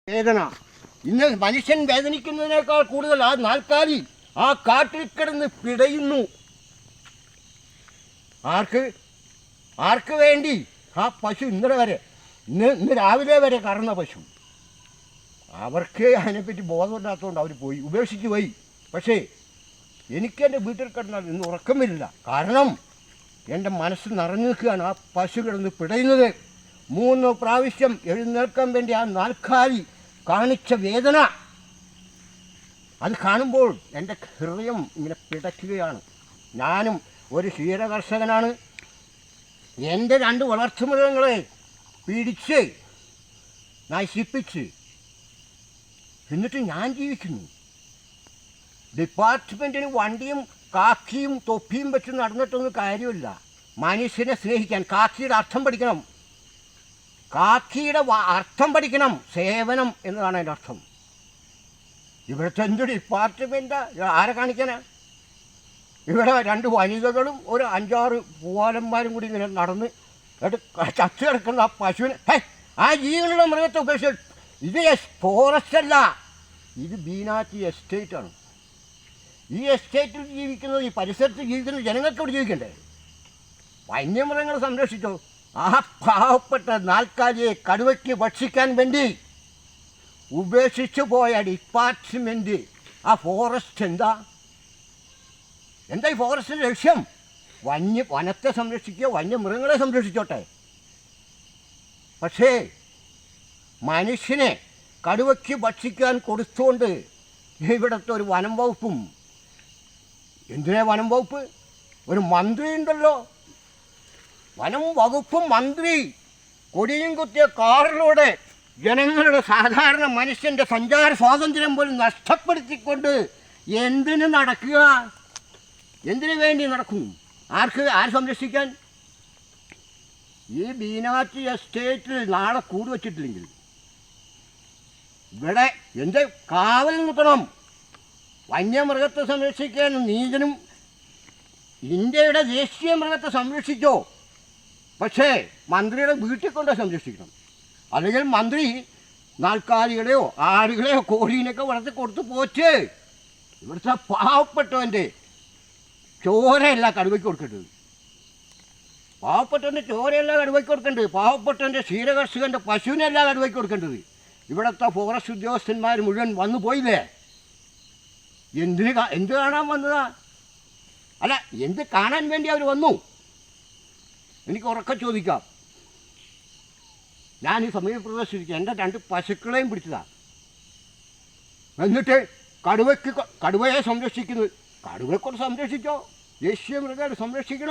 വേദന ഇന്ന് മനുഷ്യൻ വേദനിക്കുന്നതിനേക്കാൾ കൂടുതൽ ആ നാൽക്കാലി ആ കാട്ടിൽ കിടന്ന് പിടയുന്നു. ആർക്ക് വേണ്ടി? ആ പശു ഇന്ന് രാവിലെ വരെ കറന്ന പശു. അവർക്ക് അതിനെപ്പറ്റി ബോധമില്ലാത്തതുകൊണ്ട് അവർ പോയി, ഉപേക്ഷിച്ച് പോയി. പക്ഷേ എനിക്കെൻ്റെ വീട്ടിൽ കിടന്നാൽ ഇന്ന് ഉറക്കം വരില്ല. കാരണം എൻ്റെ മനസ്സ് നിറഞ്ഞു നിൽക്കുകയാണ് ആ പശു കിടന്ന് പിടയുന്നത്. 3 പ്രാവശ്യം എഴുന്നേൽക്കാൻ വേണ്ടി ആ നാൽക്കാലി കാണിച്ച വേദന അത് കാണുമ്പോൾ എൻ്റെ ഹൃദയം ഇങ്ങനെ പിടയ്ക്കുകയാണ്. ഞാനും ഒരു ക്ഷീരകർഷകനാണ്. എൻ്റെ 2 വളർത്തുമൃഗങ്ങളെ പിടിച്ച് നശിപ്പിച്ച് എന്നിട്ട് ഞാൻ ജീവിക്കുന്നു. ഡിപ്പാർട്ട്മെൻറ്റിന് വണ്ടിയും കാക്കിയും തൊപ്പിയും വെച്ച് നടന്നിട്ടൊന്നും കാര്യമില്ല. മനുഷ്യനെ സ്നേഹിക്കാൻ കാക്കിയുടെ അർത്ഥം പഠിക്കണം. കാക്കിയുടെ അർത്ഥം പഠിക്കണം. സേവനം എന്നതാണ് അതിൻ്റെ അർത്ഥം. ഇവിടുത്തെ എന്ത് ഡിപ്പാർട്ട്മെൻറ്റാ? ആരെ കാണിക്കാനാ? ഇവിടെ 2 വനിതകളും ഒരു 5-6 പൂവാലന്മാരും കൂടി ഇങ്ങനെ നടന്ന് ചത്തു കിടക്കുന്ന ആ പശുവിനെ, ആ ജീവനുള്ള മൃഗത്തെ ഉപേക്ഷിച്ച്. ഇത് ഫോറസ്റ്റ് അല്ല, ഇത് ബീനാറ്റി എസ്റ്റേറ്റാണ്. ഈ എസ്റ്റേറ്റിൽ ജീവിക്കുന്നത്, ഈ പരിസരത്ത് ജീവിക്കുന്ന ജനങ്ങൾക്ക് ഇവിടെ ജീവിക്കണ്ടേ? വന്യമൃഗങ്ങളെ സംരക്ഷിച്ചോ? ആ പാവപ്പെട്ട നാൽക്കാലിയെ കടുവയ്ക്ക് ഭക്ഷിക്കാൻ വേണ്ടി ഉപേക്ഷിച്ചു പോയ ഡിപ്പാർട്ട്മെൻറ്റ്, ആ ഫോറസ്റ്റ് എന്താ ഈ ഫോറസ്റ്റിൻ്റെ ലക്ഷ്യം? വനത്തെ സംരക്ഷിക്കുക, വന്യമൃഗങ്ങളെ സംരക്ഷിച്ചോട്ടെ. പക്ഷേ മനുഷ്യനെ കടുവയ്ക്ക് ഭക്ഷിക്കാൻ കൊടുത്തുകൊണ്ട് ഇവിടുത്തെ ഒരു വനം വകുപ്പും, എന്തിനാ വനം വകുപ്പ്? ഒരു മന്ത്രി ഉണ്ടല്ലോ, വനം വകുപ്പും മന്ത്രി കൊടിയും കുത്തിയ കാറിലൂടെ ജനങ്ങളുടെ, സാധാരണ മനുഷ്യൻ്റെ സഞ്ചാര സ്വാതന്ത്ര്യം പോലും നഷ്ടപ്പെടുത്തിക്കൊണ്ട് എന്തിനു നടക്കുക? എന്തിനു വേണ്ടി നടക്കും? ആര് സംരക്ഷിക്കാൻ? ഈ ബീനാറ്റി എസ്റ്റേറ്റിൽ നാളെ കൂട് വച്ചിട്ടില്ലെങ്കിൽ ഇവിടെ എന്ത് കാവൽ നിൽക്കണം? വന്യമൃഗത്തെ സംരക്ഷിക്കാൻ നീതിനും ഇന്ത്യയുടെ ദേശീയ മൃഗത്തെ സംരക്ഷിച്ചോ, പക്ഷേ മന്ത്രിയുടെ വീട്ടിൽ കൊണ്ട് സംരക്ഷിക്കണം. അല്ലെങ്കിൽ മന്ത്രി നാൽക്കാലികളെയോ ആടുകളെയോ കോഴീനെയൊക്കെ വളർത്തി കൊടുത്ത് പോച്ച് ഇവിടുത്തെ പാവപ്പെട്ടവൻ്റെ ചോരയല്ല കടുവയ്ക്ക് കൊടുക്കേണ്ടത്. പാവപ്പെട്ടവൻ്റെ ചോരയല്ല കടുവയ്ക്ക് കൊടുക്കേണ്ടത്. പാവപ്പെട്ടവൻ്റെ ക്ഷീരകർഷകൻ്റെ പശുവിനല്ല കടുവയ്ക്ക് കൊടുക്കേണ്ടത്. ഇവിടുത്തെ ഫോറസ്റ്റ് ഉദ്യോഗസ്ഥന്മാർ മുഴുവൻ വന്നു പോയില്ലേ? എന്ത് കാണാൻ വന്നതാ? അല്ല, എന്ത് കാണാൻ വേണ്ടി അവർ വന്നു? എനിക്ക് ഉറക്കെ ചോദിക്കാം. ഞാൻ ഈ സമീപപ്രദേശിരിക്കുക, എൻ്റെ 2 പശുക്കളെയും പിടിച്ചതാ. എന്നിട്ട് കടുവയെ സംരക്ഷിക്കുന്നത്, കടുവയെക്കൊണ്ട് സംരക്ഷിച്ചോ, ദേശീയ മൃഗം സംരക്ഷിക്കണം.